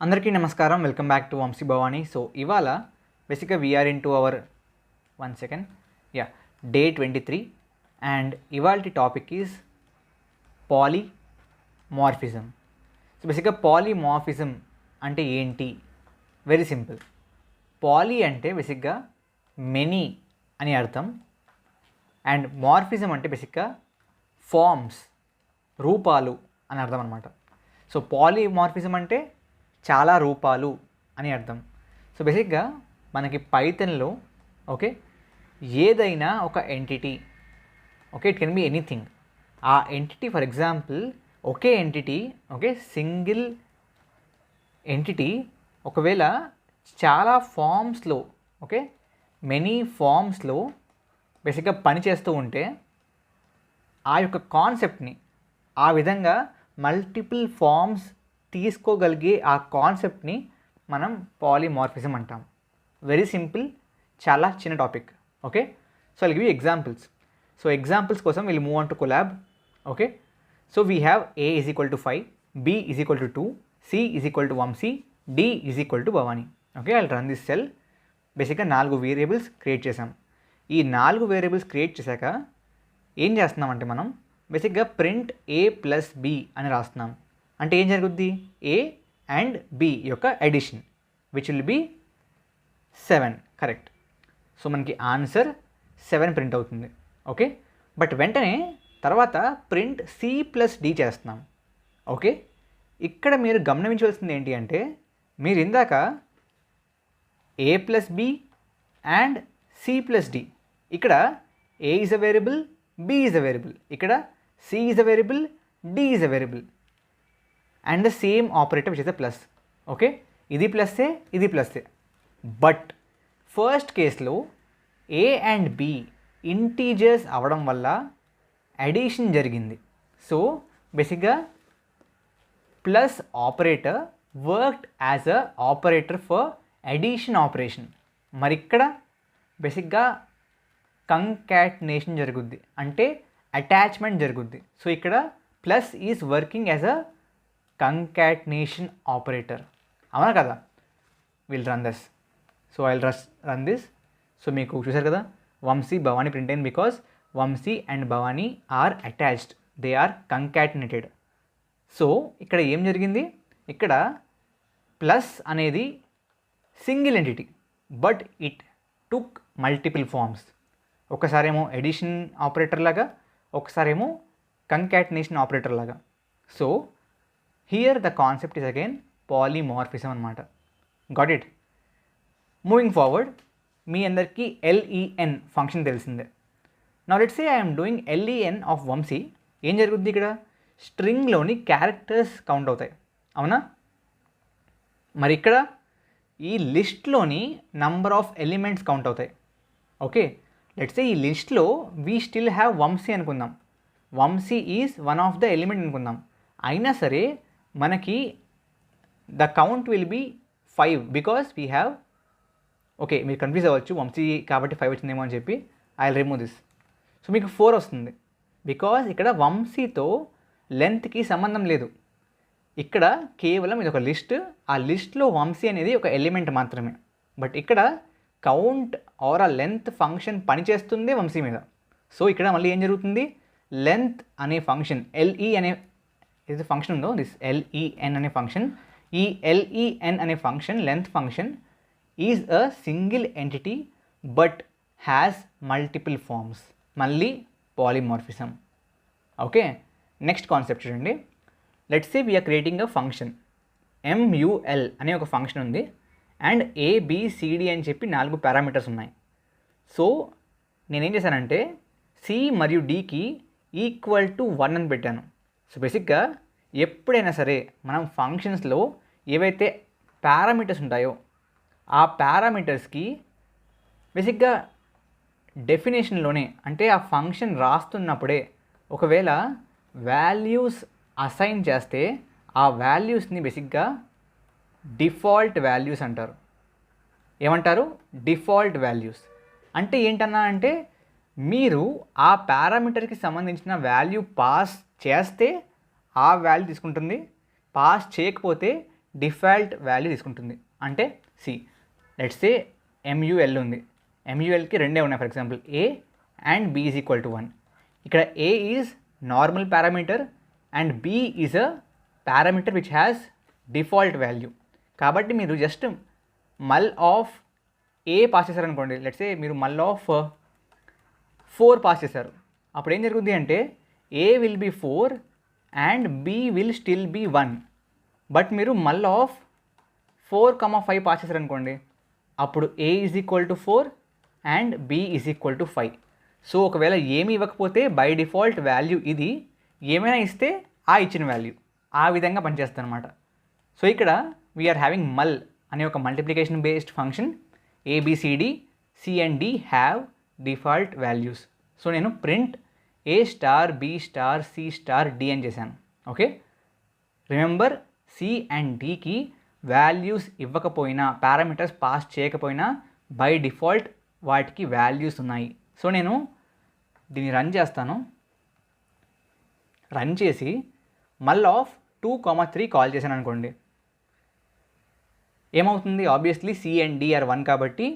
అందరికీ నమస్కారం. Welcome back to Vamshi Bhavani. So ఇవాళ బేసిక్గా we are into our 1 second day 23 and ఇవాల్టి టాపిక్ ఈజ్ పాలీమార్ఫిజం. సో బేసిక్గా పాలీమార్ఫిజం అంటే ఏంటి? Very simple. పాలీ అంటే బేసిక్గా మెనీ అని అర్థం, అండ్ మార్ఫిజం అంటే బేసిక్గా ఫార్మ్స్, రూపాలు అని అర్థం అనమాట. సో పాలీమార్ఫిజం అంటే చాలా రూపాలు అని అర్థం. సో బేసిక్గా మనకి పైథాన్లో ఏదైనా ఒక entity, it can be anything. ఆ ఎంటిటీ ఫర్ ఎగ్జాంపుల్ ఒకే ఎంటిటీ, సింగిల్ ఎంటిటీ ఒకవేళ చాలా ఫామ్స్లో, మెనీ ఫామ్స్లో బేసిక్గా పనిచేస్తూ ఉంటే ఆ యొక్క కాన్సెప్ట్ని ఆ విధంగా మల్టిపుల్ ఫామ్స్ తీసుకోగలిగే ఆ కాన్సెప్ట్ని మనం పాలీమార్ఫిజం అంటాం. వెరీ సింపుల్, చాలా చిన్న topic. So I'll give you examples. So examples కోసం will move on to Colab. So we have A is equal to 5, B is equal to 2, C is equal to Vamshi, D is equal to Bhavani. I'll run this cell. బేసిక్గా 4 variables create చేసాం. ఈ 4 variables create చేశాక ఏం చేస్తున్నామంటే మనం బేసిక్గా print A plus B అని రాస్తున్నాం. అంటే ఏం జరుగుద్ది? A అండ్ B యొక్క addition which will be 7. Correct. So మనకి ఆన్సర్ 7 ప్రింట్ అవుతుంది. బట్ వెంటనే తర్వాత ప్రింట్ C ప్లస్ D చేస్తున్నాం. ఇక్కడ మీరు గమనించవలసింది ఏంటి అంటే, మీరు ఇందాక A plus B and C plus D, ఇక్కడ A is a variable, B is a variable, ఇక్కడ C is a variable, D is a variable, and the same operator which is the plus. ఇది ప్లస్సే, ఇది ప్లస్సే. But first కేస్లో A and B integers అవ్వడం వల్ల addition జరిగింది. So బేసిక్గా plus operator worked as a operator for addition operation. మరి ఇక్కడ బేసిక్గా కంకాటినేషన్ జరుగుద్ది, అంటే అటాచ్మెంట్ జరుగుద్ది. సో ఇక్కడ plus is working as a concatenation operator. అవునా కదా? Will run this. So I'll run this. So మీకు చూసారు కదా, వంశీ భవానీ ప్రింట్ అయింది because Vamshi and Bhavani are attached, they are concatenated. So ఇక్కడ ఏం జరిగింది? ఇక్కడ ప్లస్ అనేది single entity, but it took multiple forms. ఒకసారేమో ఎడిషన్ ఆపరేటర్ లాగా, ఒకసారేమో కంకాటినేషన్ ఆపరేటర్ లాగా. So here the concept is again polymorphism అనమాట. Got it? మూవింగ్ ఫార్వర్డ్, మీ అందరికీ LEN ఫంక్షన్ తెలిసిందే. Now let's say I'm doing LEN of Vamshi. ఏం జరుగుద్ది? ఇక్కడ స్ట్రింగ్లోని క్యారెక్టర్స్ కౌంట్ అవుతాయి. అవునా? మరి ఇక్కడ ఈ లిస్ట్లోని నంబర్ ఆఫ్ ఎలిమెంట్స్ కౌంట్ అవుతాయి. లెట్స్ సే ఈ లిస్ట్లో వీ స్టిల్ హ్యావ్ వంశీ అనుకుందాం. Vamshi is one of the element అనుకుందాం. అయినా సరే మనకి the count will be 5 because we have, మీరు కన్ఫ్యూజ్ అవ్వచ్చు, వంశీ కాబట్టి 5 వచ్చిందేమో అని చెప్పి. I will remove this. So మీకు 4 వస్తుంది బికాస్ ఇక్కడ వంశీతో లెంత్కి సంబంధం లేదు. ఇక్కడ కేవలం ఇది ఒక లిస్ట్, ఆ లిస్ట్లో వంశీ అనేది ఒక ఎలిమెంట్ మాత్రమే. బట్ ఇక్కడ కౌంట్ ఆర్ ఆ లెంత్ ఫంక్షన్ పనిచేస్తుంది వంశీ మీద. సో ఇక్కడ మళ్ళీ ఏం జరుగుతుంది? లెంత్ అనే ఫంక్షన్, LE అనే ఏదైతే ఫంక్షన్ ఉందో, దిస్ LEN అనే ఫంక్షన్, ఈ LEN అనే function, length function, is a single entity but has multiple forms. మళ్ళీ పాలీమార్ఫిజం. నెక్స్ట్ కాన్సెప్ట్ చూడండి. Let's say we are creating a function MUL అనే ఒక ఫంక్షన్ ఉంది, అండ్ ABCD అని చెప్పి 4 పారామీటర్స్ ఉన్నాయి. సో నేనేం చేశానంటే C మరియు Dకి ఈక్వల్ టు 1 అని పెట్టాను. సో బేసిక్గా ఎప్పుడైనా సరే మనం ఫంక్షన్స్లో ఏవైతే పారామీటర్స్ ఉంటాయో ఆ పారామీటర్స్కి బేసిక్గా డెఫినేషన్లోనే, అంటే ఆ ఫంక్షన్ రాస్తున్నప్పుడే ఒకవేళ వాల్యూస్ అసైన్ చేస్తే ఆ వాల్యూస్ని బేసిక్గా డిఫాల్ట్ వాల్యూస్ అంటారు. ఏమంటారు? Default values. అంటే ఏంటన్నా అంటే మీరు ఆ పారామీటర్కి సంబంధించిన వాల్యూ పాస్ చేస్తే ఆ వాల్యూ తీసుకుంటుంది, పాస్ చేయకపోతే డిఫాల్ట్ వాల్యూ తీసుకుంటుంది. అంటే సి లెట్స్ సే MUL ఉంది, MULకి రెండే ఉన్నాయి, for example A and B is equal to 1. ఇక్కడ A is normal parameter and B is a parameter which has default value. కాబట్టి మీరు జస్ట్ మల్ ఆఫ్ A పాస్ చేశారనుకోండి, లెట్స్ సే మీరు మల్ ఆఫ్ 4 పాస్ చేశారు, అప్పుడు ఏం జరుగుతుంది అంటే A will be 4 and B will still be 1. But మీరు మల్ ఆఫ్ 4,5 పాస్ చేశారనుకోండి, అప్పుడు A is equal to 4 and B is equal to 5. So ఒకవేళ ఏమి ఇవ్వకపోతే బై డిఫాల్ట్ వాల్యూ ఇది, ఏమైనా ఇస్తే ఆ ఇచ్చిన వాల్యూ, ఆ విధంగా పనిచేస్తుంది అనమాట. సో ఇక్కడ వీఆర్ హ్యావింగ్ మల్ అనే ఒక multiplication based function. ABCD C and D have default values. So నేను print A star B star C star D అని చేశాను. ఓకే, రిమెంబర్ C అండ్ Dకి వాల్యూస్ ఇవ్వకపోయినా, పారామీటర్స్ పాస్ చేయకపోయినా బై డిఫాల్ట్ వాటికి values so. సో నేను దీన్ని రన్ చేస్తాను. రన్ చేసి మల్ ఆఫ్ 2,3 కాల్ చేశాను అనుకోండి, ఏమవుతుంది? Obviously C and D are 1 కాబట్టి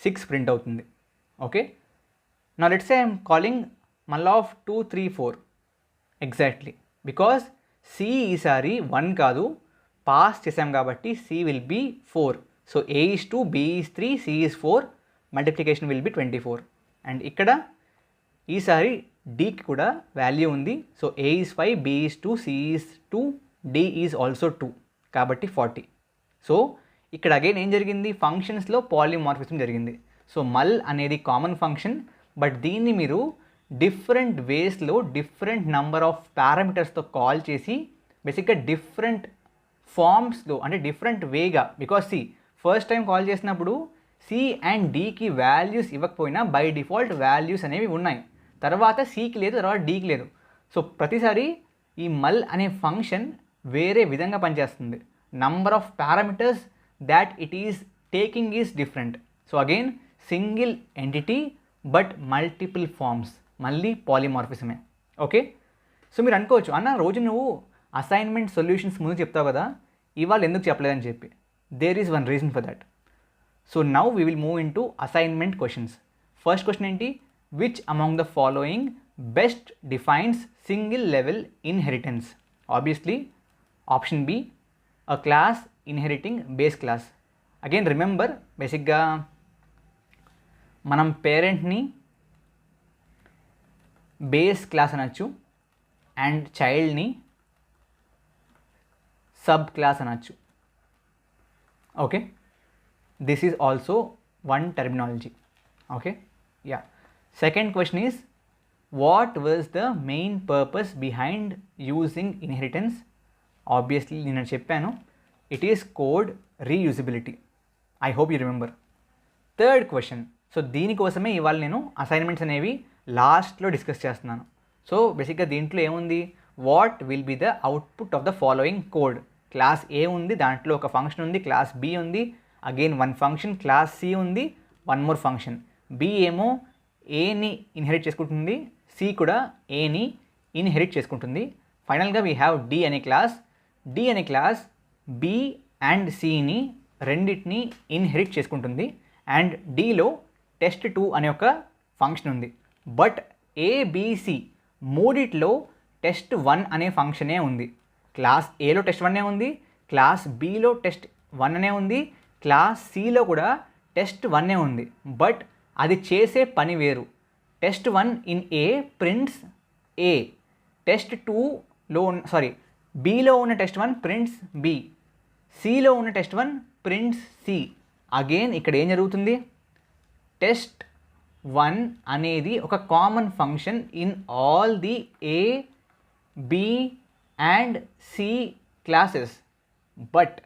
6 ప్రింట్ అవుతుంది. ఓకే, నా let's say I'm calling mul of 2, 3, 4 exactly, because C ఈసారి 1 కాదు, పాస్ చేసాం కాబట్టి C will be 4. So A is 2, B is 3, C is 4, multiplication will be 24. And ఇక్కడ ఈసారి Dకి కూడా వాల్యూ ఉంది. So A is 5, B is 2, C is 2, D is also 2 కాబట్టి 40. సో ఇక్కడ అగైన్ ఏం జరిగింది? ఫంక్షన్స్లో పాలిమార్ఫిజం జరిగింది. సో మల్ అనేది కామన్ ఫంక్షన్, బట్ దీన్ని మీరు డిఫరెంట్ వేస్లో డిఫరెంట్ నంబర్ ఆఫ్ పారామీటర్స్తో కాల్ చేసి బేసిక్గా డిఫరెంట్ ఫార్మ్స్లో, అంటే డిఫరెంట్ వేగా, because C first time call చేసినప్పుడు C అండ్ Dకి వాల్యూస్ ఇవ్వకపోయినా బై డిఫాల్ట్ వాల్యూస్ అనేవి ఉన్నాయి, తర్వాత Cకి లేదు, తర్వాత Dకి లేదు. సో ప్రతిసారి ఈ మల్ అనే ఫంక్షన్ వేరే విధంగా పనిచేస్తుంది. Number of parameters that it is taking is different. So again single entity but multiple forms, మళ్ళీ పాలిమార్ఫిజమే. ఓకే, సో మీరు అనుకోవచ్చు, అన్న రోజు నువ్వు అసైన్మెంట్ సొల్యూషన్స్ ముందు చెప్తావు కదా, ఇవాళ ఎందుకు చెప్పలేదని చెప్పి. There is one reason for that. So now we will move into assignment questions. First question ఏంటి? Which among the following best defines single level inheritance? Obviously option B, a class inheriting base class. Again remember, బేసిక్గా మనం పేరెంట్ని base class అనొచ్చు and చైల్డ్ని sub class అనొచ్చు. Okay, this is also one terminology. Okay, yeah. Second question is, what was the main purpose behind using inheritance? Obviously నేను చెప్పాను, it is code reusability. I hope you remember. Third question, so దీనికోసమే ఇవాళ నేను assignments అనేవి లాస్ట్లో discuss చేస్తున్నాను. So బేసిక్గా దీంట్లో ఏముంది? What will be the output of the following code? Class A ఉంది, దాంట్లో ఒక ఫంక్షన్ ఉంది, క్లాస్ B ఉంది, again one function, class C ఉంది, వన్ మోర్ ఫంక్షన్. B ఏమో Aని ఇన్హెరిట్ చేసుకుంటుంది, C కూడా Aని ఇన్హెరిట్ చేసుకుంటుంది. ఫైనల్గా వీ హ్యావ్ D అనే క్లాస్. D అనే క్లాస్ B అండ్ Cని రెండింటిని ఇన్హెరిట్ చేసుకుంటుంది. అండ్ Dలో test2 అనే ఒక ఫంక్షన్ ఉంది. బట్ ABC మూడిట్లో test1 అనే ఫంక్షనే ఉంది. క్లాస్ Aలో test1 ఉంది, క్లాస్ Bలో test1 అనే ఉంది, క్లాస్ Cలో కూడా test1 ఉంది. బట్ అది చేసే పని వేరు. test1 in A prints A, test2లో Bలో ఉన్న test1 ప్రింట్స్ B, Cలో ఉన్న test1 ప్రింట్స్ C. అగైన్ ఇక్కడ ఏం జరుగుతుంది? test1 అనేది ఒక common function in all the A, B and C classes, but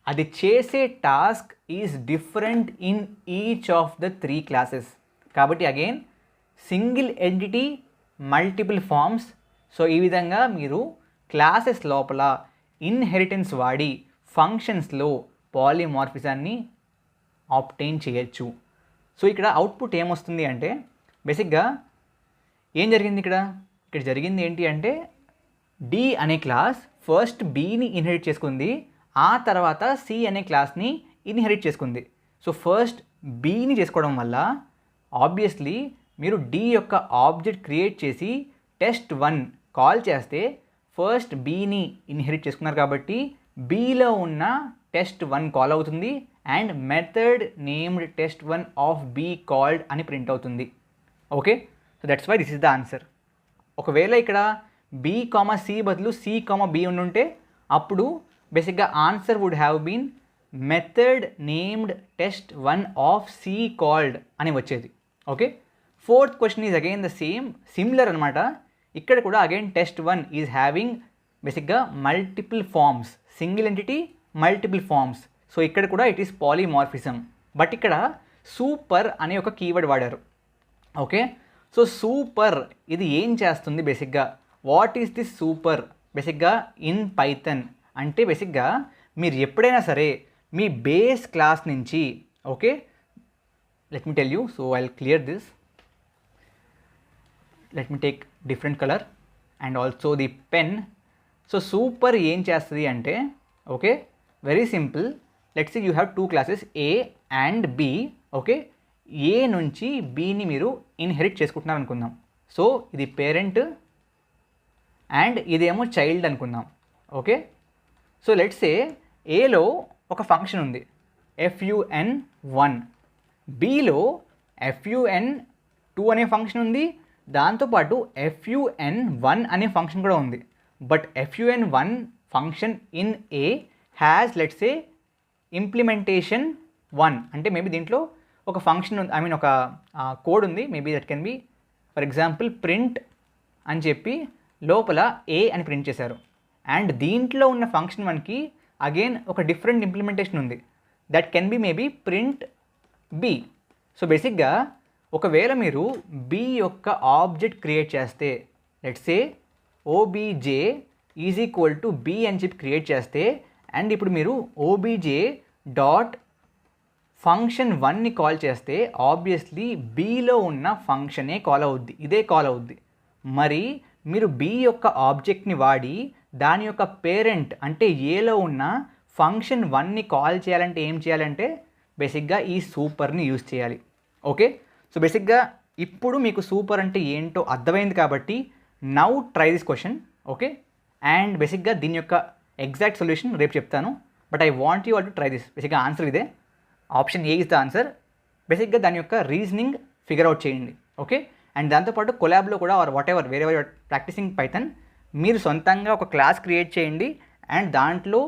అది చేసే task is different in each of the 3 classes. కాబట్టి again single entity multiple forms. So ఈ విధంగా మీరు క్లాసెస్ లోపల ఇన్హెరిటెన్స్ వాడి ఫంక్షన్స్లో పాలిమార్ఫిజాన్ని ఆబ్టైన్ చేయొచ్చు. సో ఇక్కడ అవుట్పుట్ ఏమొస్తుంది అంటే, బేసిక్గా ఏం జరిగింది ఇక్కడ జరిగింది ఏంటి అంటే, D అనే క్లాస్ ఫస్ట్ Bని ఇన్హెరిట్ చేసుకుంది, ఆ తర్వాత సి అనే క్లాస్ని ఇన్హెరిట్ చేసుకుంది. సో ఫస్ట్ బీని చేసుకోవడం వల్ల ఆబ్వియస్లీ మీరు డి యొక్క ఆబ్జెక్ట్ క్రియేట్ చేసి test1 కాల్ చేస్తే ఫస్ట్ బీని ఇన్హెరిట్ చేసుకున్నారు కాబట్టి బీలో ఉన్న test1 కాల్ అవుతుంది and method named test1 of b called అని ప్రింట్ అవుతుంది. Okay, so that's why this is the answer. ఒకవేళ ఇక్కడ బీ కామా సి బదులు సి కామా బీ ఉంటే అప్పుడు బేసిక్గా answer would have been method named test1 of c called అని వచ్చేది. Okay, fourth question is again the similar అనమాట. ఇక్కడ కూడా అగైన్ test1 ఈజ్ హ్యావింగ్ బేసిక్గా multiple forms, single entity multiple forms. So ఇక్కడ కూడా ఇట్ ఈస్ పాలిమార్ఫిజం. బట్ ఇక్కడ super అనే ఒక కీవర్డ్ వాడారు. ఓకే, సో సూపర్ ఇది ఏం చేస్తుంది బేసిక్గా, వాట్ ఈస్ దిస్ సూపర్ బేసిక్గా ఇన్ పైథన్ అంటే బేసిక్గా మీరు ఎప్పుడైనా సరే మీ బేస్ క్లాస్ నుంచి, okay let me tell you, so I will clear this, let me take different colour and also the pen. So super ఏం చేస్తుంది అంటే, okay very simple, let's see you have two classes A and B. Okay, A నుంచి బీని మీరు inherit చేసుకుంటున్నారు అనుకుందాం. So ఇది parent and ఇదేమో చైల్డ్ అనుకుందాం. ఓకే, సో లెట్స్ సే ఏలో ఒక ఫంక్షన్ ఉంది fun1, బీలో fun2 అనే ఫంక్షన్ ఉంది, దాంతోపాటు fun1 అనే ఫంక్షన్ కూడా ఉంది. But fun1 function in a has let's say implementation 1, అంటే మేబీ దీంట్లో ఒక ఫంక్షన్ ఉంది, ఐ మీన్ ఒక కోడ్ ఉంది, maybe that can B for example print అని చెప్పి లోపల ఏ అని ప్రింట్ చేశారు. అండ్ దీంట్లో ఉన్న ఫంక్షన్ 1కి అగైన్ ఒక డిఫరెంట్ ఇంప్లిమెంటేషన్ ఉంది, that can be maybe print B. So బేసిక్గా ఒకవేళ మీరు బి యొక్క ఆబ్జెక్ట్ క్రియేట్ చేస్తే, let's say OBJ is equal to B అని చెప్పి క్రియేట్ చేస్తే, అండ్ ఇప్పుడు మీరు ఓబీజే డాట్ ఫంక్షన్ 1ని కాల్ చేస్తే ఆబ్వియస్లీ బీలో ఉన్న ఫంక్షనే కాల్ అవుద్ది, ఇదే కాల్ అవుద్ది. మరి మీరు బి యొక్క ఆబ్జెక్ట్ని వాడి దాని యొక్క పేరెంట్ అంటే ఏలో ఉన్న ఫంక్షన్ 1ని కాల్ చేయాలంటే ఏం చేయాలంటే బేసిక్గా ఈ సూపర్ని యూజ్ చేయాలి. ఓకే, సో బేసిక్గా ఇప్పుడు మీకు సూపర్ అంటే ఏంటో అర్థమైంది కాబట్టి now try this question. Okay, and బేసిక్గా దీని యొక్క ఎగ్జాక్ట్ సొల్యూషన్ రేపు చెప్తాను. But I want you all to try this. బేసిక్గా ఆన్సర్ ఇదే, option A is the answer. బేసిక్గా దాని యొక్క రీజనింగ్ ఫిగర్ అవుట్ చేయండి. ఓకే, అండ్ దాంతోపాటు కొలాబ్లో కూడా ఆర్ వాట్ ఎవర్ వేరే ప్రాక్టీసింగ్ పైథన్ మీరు సొంతంగా ఒక క్లాస్ క్రియేట్ చేయండి అండ్ దాంట్లో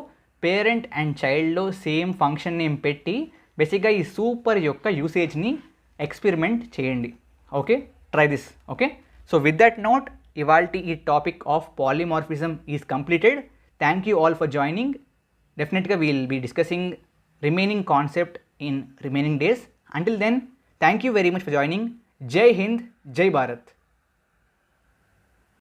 పేరెంట్ అండ్ చైల్డ్లో సేమ్ ఫంక్షన్ నేమ్ పెట్టి బేసిక్గా ఈ సూపర్ యొక్క యూసేజ్ని ఎక్స్పెరిమెంట్ చేయండి. Okay, try this. Okay, so with that note ఇవాల్టి ఈ topic of polymorphism is completed. Thank you all for joining. డెఫినెట్గా we'll be discussing remaining concept in remaining days. Until then, thank you very much for joining. Jai Hind, Jai Bharat.